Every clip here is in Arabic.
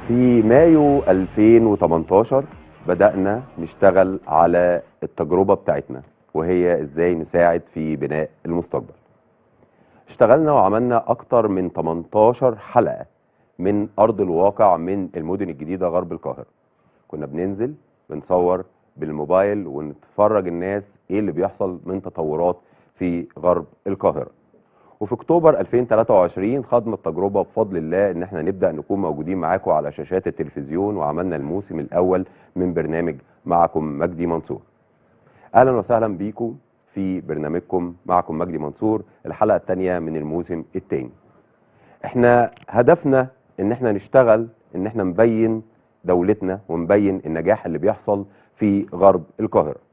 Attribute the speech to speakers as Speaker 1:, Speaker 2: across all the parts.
Speaker 1: في مايو 2018 بدأنا نشتغل على التجربة بتاعتنا، وهي ازاي نساعد في بناء المستقبل. اشتغلنا وعملنا اكتر من 18 حلقة من ارض الواقع من المدن الجديدة غرب القاهرة. كنا بننزل بنصور بالموبايل ونتفرج الناس ايه اللي بيحصل من تطورات في غرب القاهرة. وفي اكتوبر 2023 خدنا التجربه بفضل الله ان احنا نبدا نكون موجودين معاكم على شاشات التلفزيون، وعملنا الموسم الاول من برنامج معكم مجدي منصور. اهلا وسهلا بيكم في برنامجكم معكم مجدي منصور، الحلقه الثانيه من الموسم الثاني. احنا هدفنا ان احنا نشتغل ان احنا نبين دولتنا ونبين النجاح اللي بيحصل في غرب القاهره.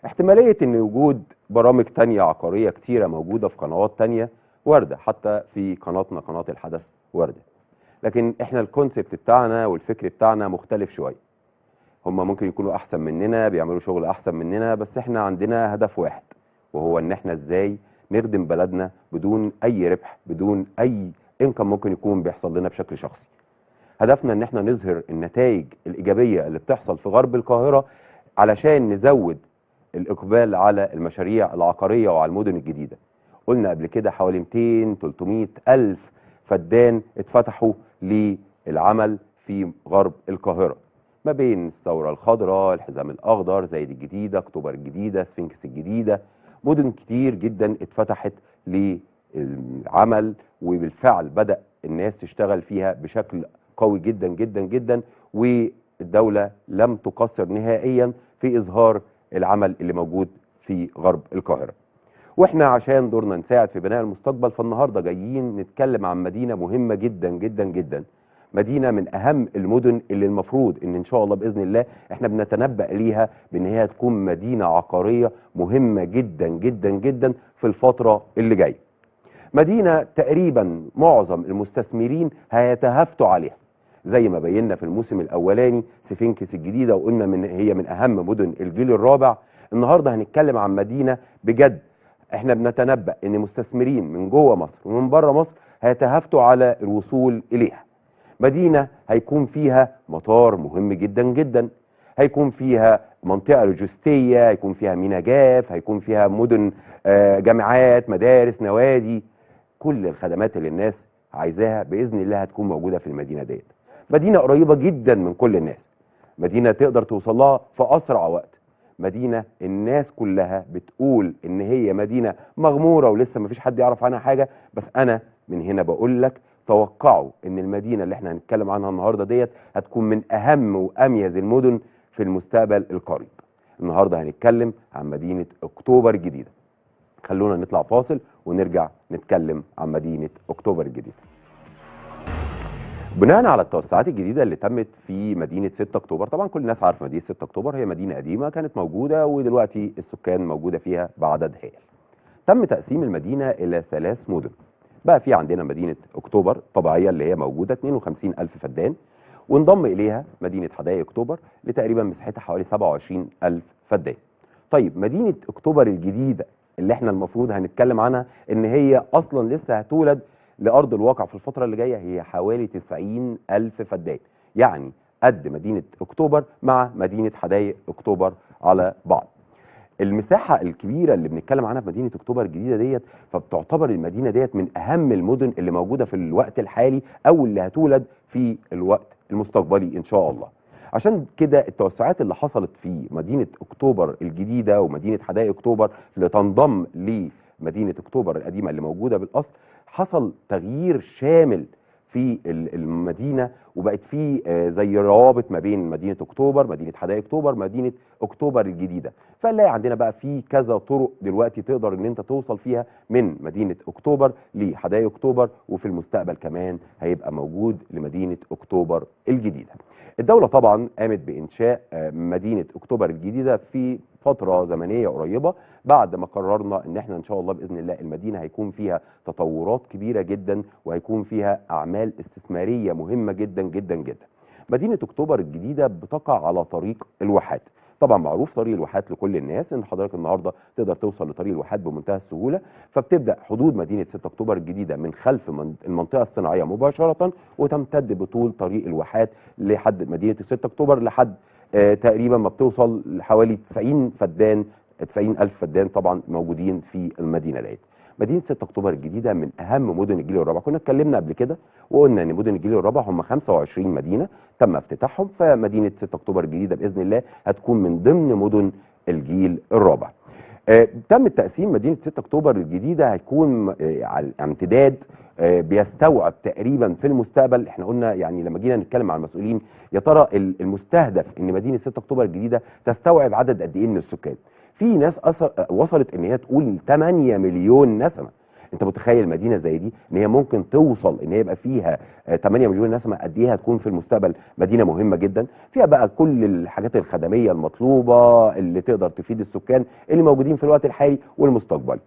Speaker 1: احتمالية ان وجود برامج تانية عقارية كتيرة موجودة في قنوات تانية واردة، حتى في قناتنا قناة الحدث واردة، لكن احنا الكونسبت بتاعنا والفكر بتاعنا مختلف شوية. هما ممكن يكونوا احسن مننا، بيعملوا شغل احسن مننا، بس احنا عندنا هدف واحد، وهو ان احنا ازاي نخدم بلدنا بدون اي ربح، بدون اي انكم ممكن يكون بيحصل لنا بشكل شخصي. هدفنا ان احنا نظهر النتائج الايجابية اللي بتحصل في غرب القاهرة علشان نزود الإقبال على المشاريع العقارية وعلى المدن الجديدة. قلنا قبل كده حوالي 200 300 ألف فدان اتفتحوا للعمل في غرب القاهرة، ما بين الثورة الخضراء، الحزام الأخضر، زايد الجديدة، أكتوبر الجديدة، سفنكس الجديدة. مدن كتير جدا اتفتحت للعمل، وبالفعل بدأ الناس تشتغل فيها بشكل قوي جدا جدا جدا، والدولة لم تقصر نهائيا في إظهار العمل اللي موجود في غرب القاهرة. واحنا عشان دورنا نساعد في بناء المستقبل، فالنهارده جايين نتكلم عن مدينة مهمة جدا جدا جدا، مدينة من أهم المدن اللي المفروض إن شاء الله بإذن الله إحنا بنتنبأ ليها بإن هي تكون مدينة عقارية مهمة جدا جدا جدا في الفترة اللي جاية. مدينة تقريبا معظم المستثمرين هيتهافتوا عليها، زي ما بينا في الموسم الاولاني سفنكس الجديده، وقلنا هي من اهم مدن الجيل الرابع. النهارده هنتكلم عن مدينه بجد احنا بنتنبأ ان مستثمرين من جوه مصر ومن بره مصر هيتهافتوا على الوصول اليها. مدينه هيكون فيها مطار مهم جدا جدا، هيكون فيها منطقه لوجستيه، هيكون فيها ميناء جاف، هيكون فيها مدن جامعات، مدارس، نوادي. كل الخدمات اللي الناس عايزاها باذن الله هتكون موجوده في المدينه ديت. مدينه قريبه جدا من كل الناس، مدينه تقدر توصل لها في اسرع وقت، مدينه الناس كلها بتقول ان هي مدينه مغموره ولسه ما فيش حد يعرف عنها حاجه. بس انا من هنا بقول لك توقعوا ان المدينه اللي احنا هنتكلم عنها النهارده ديت هتكون من اهم واميز المدن في المستقبل القريب. النهارده هنتكلم عن مدينه اكتوبر الجديده. خلونا نطلع فاصل ونرجع نتكلم عن مدينة أكتوبر الجديدة. بناء على التوسعات الجديدة اللي تمت في مدينة 6 أكتوبر، طبعا كل الناس عارفة مدينة 6 أكتوبر هي مدينة قديمة كانت موجودة، ودلوقتي السكان موجودة فيها بعدد هائل. تم تقسيم المدينة إلى 3 مدن. بقى في عندنا مدينة أكتوبر طبيعية اللي هي موجودة 52 ألف فدان، وانضم إليها مدينة حدائق أكتوبر لتقريبا مساحتها حوالي 27 ألف فدان. طيب مدينة أكتوبر الجديدة اللي احنا المفروض هنتكلم عنها ان هي اصلا لسه هتولد لارض الواقع في الفتره اللي جايه، هي حوالي 90 الف فدان، يعني قد مدينه اكتوبر مع مدينه حدائق اكتوبر على بعض. المساحه الكبيره اللي بنتكلم عنها في مدينه اكتوبر الجديده ديت، فبتعتبر المدينه ديت من اهم المدن اللي موجوده في الوقت الحالي او اللي هتولد في الوقت المستقبلي ان شاء الله. عشان كده التوسعات اللي حصلت في مدينه اكتوبر الجديده ومدينه حدائق اكتوبر لتنضم لمدينه اكتوبر القديمه اللي موجوده بالاصل، حصل تغيير شامل في المدينه، وبقت في زي روابط ما بين مدينه اكتوبر، مدينه حدائق اكتوبر، مدينه اكتوبر الجديده. فنلاقي عندنا بقى في كذا طرق دلوقتي تقدر ان انت توصل فيها من مدينه اكتوبر لحدائق اكتوبر، وفي المستقبل كمان هيبقى موجود لمدينه اكتوبر الجديده. الدوله طبعا قامت بانشاء مدينه اكتوبر الجديده في فتره زمنيه قريبه، بعد ما قررنا ان احنا ان شاء الله باذن الله المدينه هيكون فيها تطورات كبيره جدا، وهيكون فيها اعمال استثماريه مهمه جدا جدا جدا. مدينه اكتوبر الجديده بتقع على طريق الواحات، طبعا معروف طريق الواحات لكل الناس ان حضرتك النهارده تقدر توصل لطريق الواحات بمنتهى السهوله. فبتبدا حدود مدينه 6 اكتوبر الجديده من خلف المنطقه الصناعيه مباشره، وتمتد بطول طريق الواحات لحد مدينه 6 اكتوبر لحد تقريبا ما بتوصل لحوالي 90 فدان، 90,000 فدان طبعا موجودين في المدينه ديت. مدينه 6 اكتوبر الجديده من اهم مدن الجيل الرابع. كنا اتكلمنا قبل كده وقلنا ان مدن الجيل الرابع هم 25 مدينه تم افتتاحهم، فمدينه 6 اكتوبر الجديده باذن الله هتكون من ضمن مدن الجيل الرابع. تم تقسيم مدينه 6 اكتوبر الجديده، هيكون على امتداد بيستوعب تقريبا في المستقبل. احنا قلنا يعني لما جينا نتكلم مع المسؤولين يا ترى المستهدف ان مدينه 6 اكتوبر الجديده تستوعب عدد قد ايه من السكان. في ناس وصلت ان هي تقول 8 مليون نسمه. انت متخيل مدينه زي دي ان هي ممكن توصل ان هي يبقى فيها 8 مليون نسمه؟ قد ايه هتكون في المستقبل مدينه مهمه جدا، فيها بقى كل الحاجات الخدميه المطلوبه اللي تقدر تفيد السكان اللي موجودين في الوقت الحالي والمستقبلي.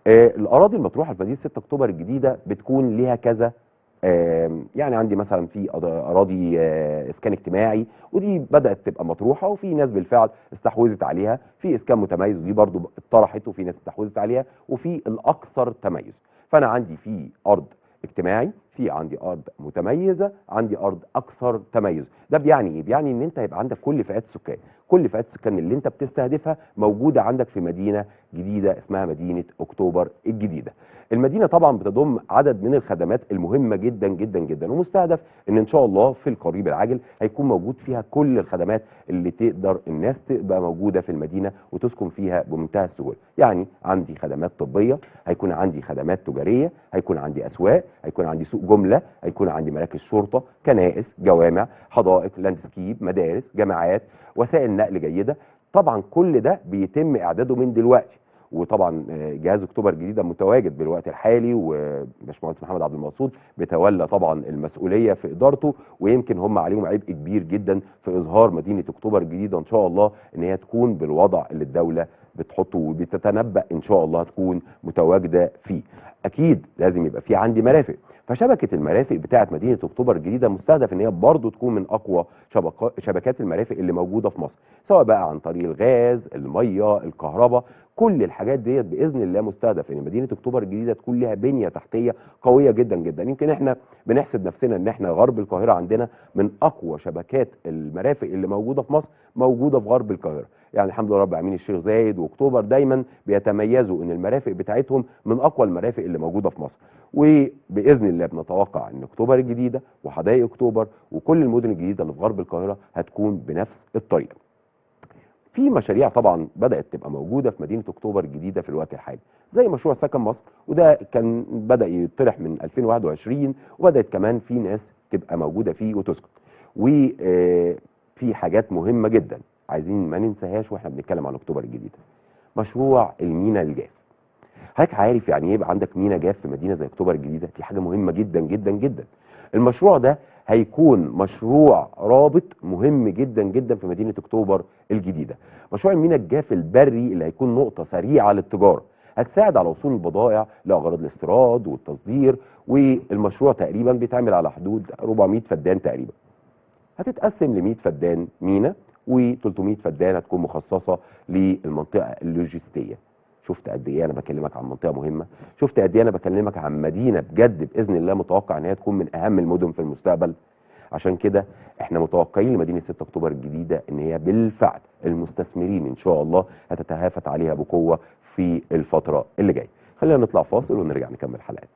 Speaker 1: الاراضي المطروحه في مدينه 6 اكتوبر الجديده بتكون ليها كذا. يعني عندي مثلا في اراضي اسكان اجتماعي، ودي بدات تبقى مطروحه وفي ناس بالفعل استحوذت عليها. في اسكان متميز ودي برضو اتطرحت وفي ناس استحوذت عليها، وفي الاكثر تميز. فانا عندي في ارض اجتماعي، في عندي ارض متميزه، عندي ارض اكثر تميز. ده بيعني ايه؟ بيعني ان انت يبقى عندك كل فئات السكان، كل فئات السكان اللي انت بتستهدفها موجوده عندك في مدينه جديده اسمها مدينه اكتوبر الجديده. المدينه طبعا بتضم عدد من الخدمات المهمه جدا جدا جدا، ومستهدف ان شاء الله في القريب العاجل هيكون موجود فيها كل الخدمات اللي تقدر الناس تبقى موجوده في المدينه وتسكن فيها بمنتهى السهوله. يعني عندي خدمات طبيه، هيكون عندي خدمات تجاريه، هيكون عندي اسواق، هيكون عندي سوق جمله، هيكون عندي مراكز شرطه، كنائس، جوامع، حدائق، لاندسكيب، مدارس، جامعات، وسائل نقل جيده. طبعا كل ده بيتم اعداده من دلوقتي، وطبعا جهاز اكتوبر الجديده متواجد بالوقت الحالي، وباشمهندس محمد عبد المقصود بيتولى طبعا المسؤوليه في ادارته، ويمكن هم عليهم عبء كبير جدا في اظهار مدينه اكتوبر الجديده ان شاء الله ان هي تكون بالوضع اللي الدوله بتحطه وبتتنبأ ان شاء الله هتكون متواجده فيه. اكيد لازم يبقى في عندي مرافق، فشبكه المرافق بتاعه مدينه اكتوبر الجديده مستهدف ان هي برضه تكون من اقوى شبكات المرافق اللي موجوده في مصر، سواء بقى عن طريق الغاز، الميه، الكهرباء، كل الحاجات ديت باذن الله مستهدف ان مدينه اكتوبر الجديده تكون لها بنيه تحتيه قويه جدا جدا. يمكن احنا بنحسد نفسنا ان احنا غرب القاهره عندنا من اقوى شبكات المرافق اللي موجوده في مصر موجوده في غرب القاهره. يعني الحمد لله رب العالمين الشيخ زايد واكتوبر دايما بيتميزوا ان المرافق بتاعتهم من اقوى المرافق اللي موجوده في مصر، وباذن الله بنتوقع ان اكتوبر الجديده وحدائق اكتوبر وكل المدن الجديده اللي في غرب القاهره هتكون بنفس الطريقه. في مشاريع طبعا بدات تبقى موجوده في مدينه اكتوبر الجديده في الوقت الحالي، زي مشروع سكن مصر، وده كان بدا يطرح من 2021، وبدات كمان في ناس تبقى موجوده فيه وتسكن. وفي حاجات مهمه جدا عايزين ما ننساهاش واحنا بنتكلم عن اكتوبر الجديده، مشروع المينا الجاف. حضرتك عارف يعني ايه يبقى عندك مينا جاف في مدينه زي اكتوبر الجديده؟ دي حاجه مهمه جدا جدا جدا. المشروع ده هيكون مشروع رابط مهم جدا جدا في مدينه اكتوبر الجديده. مشروع المينا الجاف البري اللي هيكون نقطه سريعه للتجاره، هتساعد على وصول البضائع لاغراض الاستيراد والتصدير، والمشروع تقريبا بيتعمل على حدود 400 فدان تقريبا. هتتقسم ل 100 فدان مينا و300 فدان هتكون مخصصه للمنطقه اللوجستيه. شفت قد ايه انا بكلمك عن منطقه مهمه؟ شفت قد ايه انا بكلمك عن مدينه بجد باذن الله متوقع ان هي تكون من اهم المدن في المستقبل؟ عشان كده احنا متوقعين لمدينه 6 اكتوبر الجديده ان هي بالفعل المستثمرين ان شاء الله هتتهافت عليها بقوه في الفتره اللي جايه. خلينا نطلع فاصل ونرجع نكمل حلقات.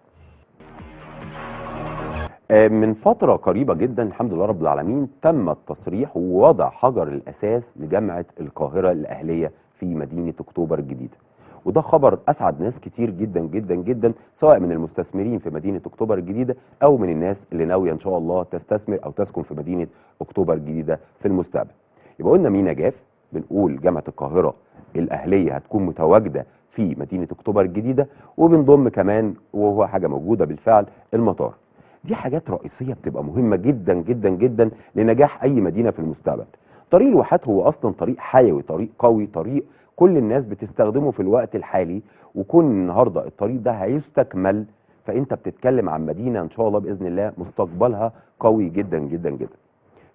Speaker 1: من فترة قريبة جدا الحمد لله رب العالمين تم التصريح ووضع حجر الأساس لجامعة القاهرة الأهلية في مدينة أكتوبر الجديدة، وده خبر أسعد ناس كتير جدا جدا جدا، سواء من المستثمرين في مدينة أكتوبر الجديدة أو من الناس اللي ناوية إن شاء الله تستثمر أو تسكن في مدينة أكتوبر الجديدة في المستقبل. يبقى قلنا مينا جاف، بنقول جامعة القاهرة الأهلية هتكون متواجدة في مدينة أكتوبر الجديدة، وبنضم كمان وهو حاجة موجودة بالفعل المطار. دي حاجات رئيسية بتبقى مهمة جدا جدا جدا لنجاح أي مدينة في المستقبل. طريق الواحات هو أصلا طريق حيوي، طريق قوي، طريق كل الناس بتستخدمه في الوقت الحالي، وكون النهاردة الطريق ده هيستكمل فأنت بتتكلم عن مدينة إن شاء الله بإذن الله مستقبلها قوي جدا جدا جدا.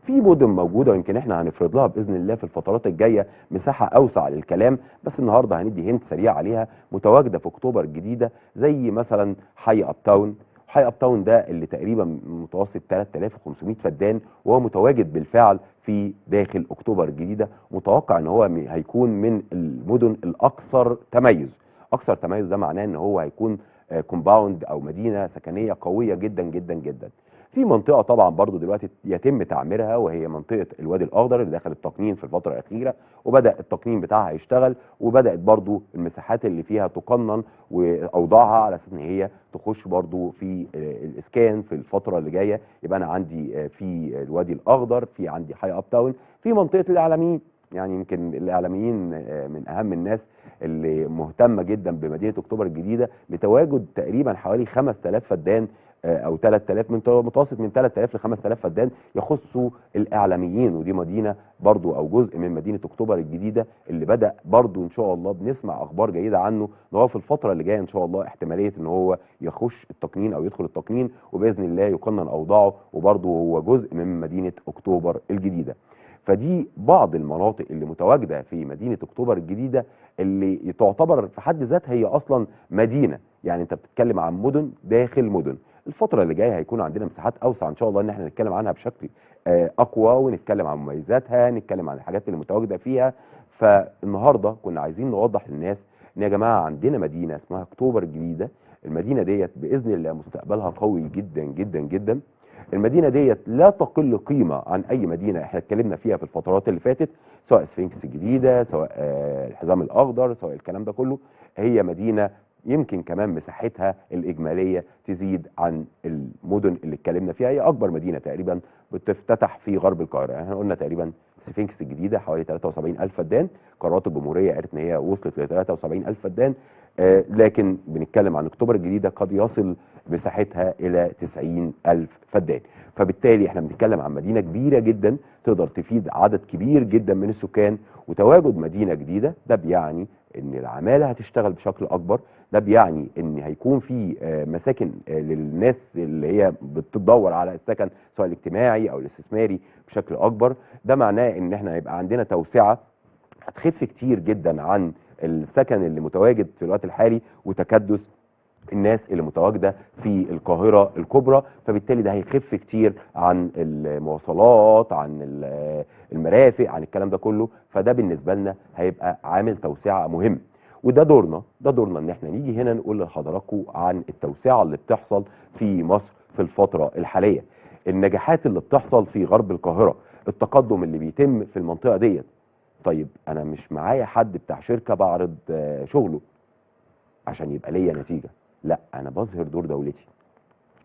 Speaker 1: في مدن موجوده ويمكن احنا هنفرض لها باذن الله في الفترات الجايه مساحه اوسع للكلام، بس النهارده هندي هنت سريع عليها متواجده في اكتوبر الجديده، زي مثلا حي اب تاون. حي اب تاون ده اللي تقريبا متوسط 3500 فدان، وهو متواجد بالفعل في داخل اكتوبر الجديده. متوقع ان هو هيكون من المدن الاكثر تميز. اكثر تميز ده معناه ان هو هيكون كومباوند او مدينه سكنيه قويه جدا جدا جدا. في منطقه طبعا برضو دلوقتي يتم تعميرها، وهي منطقه الوادي الاخضر اللي دخل التقنين في الفتره الاخيره، وبدا التقنين بتاعها يشتغل، وبدات برضو المساحات اللي فيها تقنن واوضاعها على اساس ان هي تخش برضو في الاسكان في الفتره اللي جايه. يبقى انا عندي في الوادي الاخضر، في عندي حي اب تاون، في منطقه الاعلاميين. يعني يمكن الاعلاميين من اهم الناس اللي مهتمه جدا بمدينه اكتوبر الجديده، لتواجد تقريبا حوالي 5000 فدان او 3000، من متوسط من 3000 ل 5000 فدان يخصوا الاعلاميين. ودي مدينه برضو او جزء من مدينه اكتوبر الجديده اللي بدا برضو ان شاء الله بنسمع اخبار جيده عنه، ان هو في الفتره اللي جايه ان شاء الله احتماليه ان هو يخش التقنين او يدخل التقنين، وباذن الله يقنن اوضاعه، وبرضو هو جزء من مدينه اكتوبر الجديده. فدي بعض المناطق اللي متواجده في مدينه اكتوبر الجديده، اللي تعتبر في حد ذاتها هي اصلا مدينه. يعني انت بتتكلم عن مدن داخل مدن. الفتره اللي جايه هيكون عندنا مساحات اوسع ان شاء الله ان احنا نتكلم عنها بشكل اقوى، ونتكلم عن مميزاتها، نتكلم عن الحاجات اللي متواجده فيها. فالنهارده كنا عايزين نوضح للناس ان يا جماعه عندنا مدينه اسمها اكتوبر الجديده. المدينه ديت باذن الله مستقبلها قوي جدا جدا جدا. المدينه ديت لا تقل قيمه عن اي مدينه احنا اتكلمنا فيها في الفترات اللي فاتت، سواء سفنكس الجديده، سواء الحزام الاخضر، سواء الكلام ده كله. هي مدينه يمكن كمان مساحتها الاجماليه تزيد عن المدن اللي اتكلمنا فيها. هي اكبر مدينه تقريبا بتفتتح في غرب القاهره. يعني احنا قلنا تقريبا سفنكس الجديده حوالي 73000 فدان، قرارات الجمهوريه قالت ان هي وصلت ل 73000 فدان، لكن بنتكلم عن اكتوبر الجديده قد يصل مساحتها الى 90000 فدان. فبالتالي احنا بنتكلم عن مدينه كبيره جدا تقدر تفيد عدد كبير جدا من السكان. وتواجد مدينه جديده ده بيعني ان العماله هتشتغل بشكل اكبر، ده بيعني ان هيكون في مساكن للناس اللي هي بتدور على السكن سواء الاجتماعي او الاستثماري بشكل اكبر. ده معناه ان احنا هيبقى عندنا توسعه هتخف كتير جدا عن السكن اللي متواجد في الوقت الحالي وتكدس الناس اللي متواجده في القاهره الكبرى. فبالتالي ده هيخف كتير عن المواصلات، عن المرافق، عن الكلام ده كله. فده بالنسبه لنا هيبقى عامل توسعه مهم. وده دورنا، ده دورنا ان احنا نيجي هنا نقول لحضراتكم عن التوسعه اللي بتحصل في مصر في الفتره الحاليه، النجاحات اللي بتحصل في غرب القاهره، التقدم اللي بيتم في المنطقه ديت. طيب انا مش معايا حد بتاع شركه بعرض شغله عشان يبقى ليا نتيجه، لا انا بظهر دور دولتي.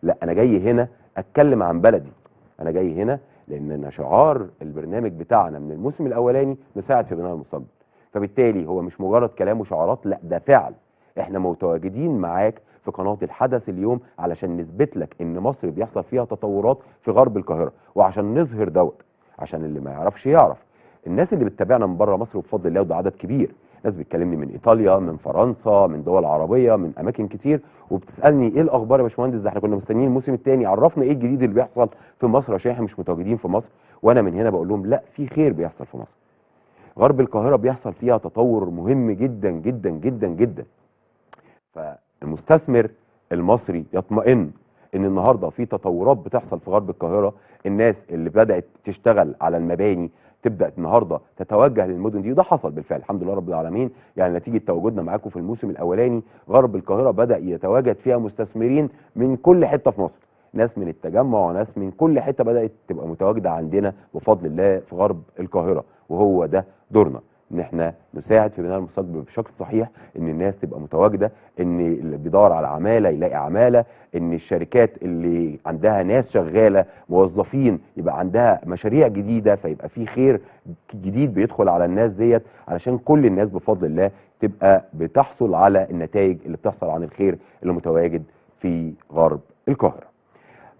Speaker 1: لا انا جاي هنا اتكلم عن بلدي. انا جاي هنا لان شعار البرنامج بتاعنا من الموسم الاولاني نساعد في بناء المستقبل. فبالتالي هو مش مجرد كلام وشعارات، لا ده فعل. احنا متواجدين معاك في قناه الحدث اليوم علشان نثبت لك ان مصر بيحصل فيها تطورات في غرب القاهره، وعشان نظهر دوت، عشان اللي ما يعرفش يعرف. الناس اللي بتتابعنا من بره مصر بفضل الله وده عدد كبير، ناس بتكلمني من ايطاليا، من فرنسا، من دول عربيه، من اماكن كتير، وبتسالني ايه الاخبار يا باشمهندس، ده احنا كنا مستنيين الموسم الثاني، عرفنا ايه الجديد اللي بيحصل في مصر عشان احنا مش متواجدين في مصر. وانا من هنا بقول لهم لا، في خير بيحصل في مصر. غرب القاهره بيحصل فيها تطور مهم جدا جدا جدا جدا. فالمستثمر المصري يطمئن ان النهارده في تطورات بتحصل في غرب القاهره. الناس اللي بدات تشتغل على المباني تبدا النهارده تتوجه للمدن دي، وده حصل بالفعل الحمد لله رب العالمين. يعني نتيجه تواجدنا معاكم في الموسم الاولاني غرب القاهره بدا يتواجد فيها مستثمرين من كل حته في مصر، ناس من التجمع وناس من كل حته بدات تبقى متواجده عندنا بفضل الله في غرب القاهره. وهو ده دورنا، ان احنا نساعد في بناء المستقبل بشكل صحيح، ان الناس تبقى متواجده، ان اللي بيدور على عماله يلاقي عماله، ان الشركات اللي عندها ناس شغاله موظفين يبقى عندها مشاريع جديده، فيبقى في خير جديد بيدخل على الناس ديت، علشان كل الناس بفضل الله تبقى بتحصل على النتائج اللي بتحصل عن الخير اللي متواجد في غرب القاهره.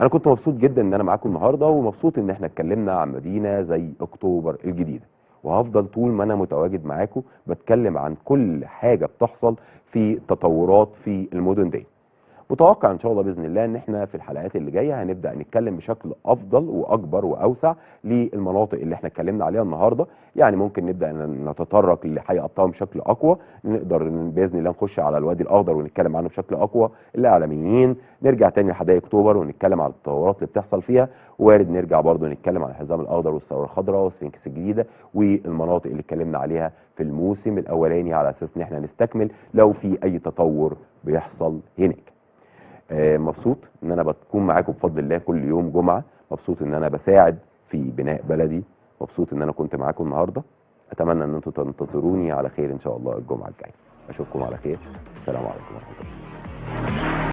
Speaker 1: انا كنت مبسوط جدا ان انا معاكم النهارده، ومبسوط ان احنا اتكلمنا عن مدينه زي اكتوبر الجديده، وهفضل طول ما انا متواجد معاكم بتكلم عن كل حاجه بتحصل في تطورات في المدن دي. متوقع ان شاء الله باذن الله ان احنا في الحلقات اللي جايه هنبدا نتكلم بشكل افضل واكبر واوسع للمناطق اللي احنا اتكلمنا عليها النهارده. يعني ممكن نبدا نتطرق لحي ابطال بشكل اقوى، نقدر باذن الله نخش على الوادي الاخضر ونتكلم عنه بشكل اقوى، الاعلاميين، نرجع تاني لحدائق اكتوبر ونتكلم على التطورات اللي بتحصل فيها، وارد نرجع برضه نتكلم عن الحزام الاخضر والثوره الخضراء وسفنكس الجديده والمناطق اللي اتكلمنا عليها في الموسم الاولاني، على اساس ان احنا نستكمل لو في اي تطور بيحصل هناك. مبسوط ان انا بكون معاكم بفضل الله كل يوم جمعه، مبسوط ان انا بساعد في بناء بلدي، مبسوط ان انا كنت معاكم النهارده. اتمنى ان انتم تنتظروني على خير ان شاء الله الجمعه الجايه. اشوفكم على خير. السلام عليكم ورحمه الله.